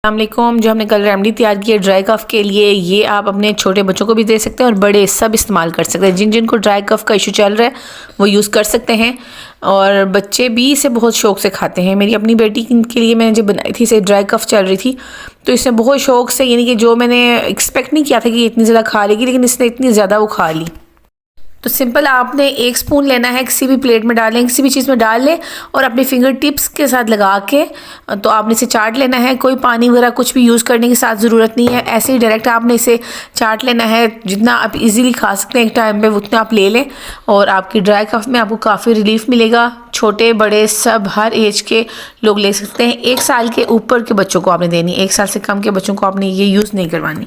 अस्सलामुअलैकुम। जो हमने कल रेमेडी तैयार की है ड्राई कफ़ के लिए, ये आप अपने छोटे बच्चों को भी दे सकते हैं और बड़े सब इस्तेमाल कर सकते हैं। जिन जिनको ड्राई कफ़ का इशू चल रहा है वो यूज़ कर सकते हैं और बच्चे भी इसे बहुत शौक़ से खाते हैं। मेरी अपनी बेटी के लिए मैंने जब बनाई थी, इसे ड्राई कफ़ चल रही थी तो इसने बहुत शौक़ से, यानी कि जो मैंने एक्सपेक्ट नहीं किया था कि इतनी ज़्यादा खा लेगी, लेकिन इसने इतनी ज़्यादा वो खा ली। तो सिंपल आपने 1 स्पून लेना है, किसी भी प्लेट में डालें, किसी भी चीज़ में डाल लें और अपने फिंगर टिप्स के साथ लगा के तो आपने इसे चाट लेना है। कोई पानी वगैरह कुछ भी यूज़ करने की साथ ज़रूरत नहीं है, ऐसे ही डायरेक्ट आपने इसे चाट लेना है। जितना आप इजीली खा सकते हैं एक टाइम पे उतना आप ले लें और आपकी ड्राई कफ़ में आपको काफ़ी रिलीफ मिलेगा। छोटे बड़े सब हर एज के लोग ले सकते हैं। 1 साल के ऊपर के बच्चों को आपने देनी, 1 साल से कम के बच्चों को आपने ये यूज़ नहीं करवानी।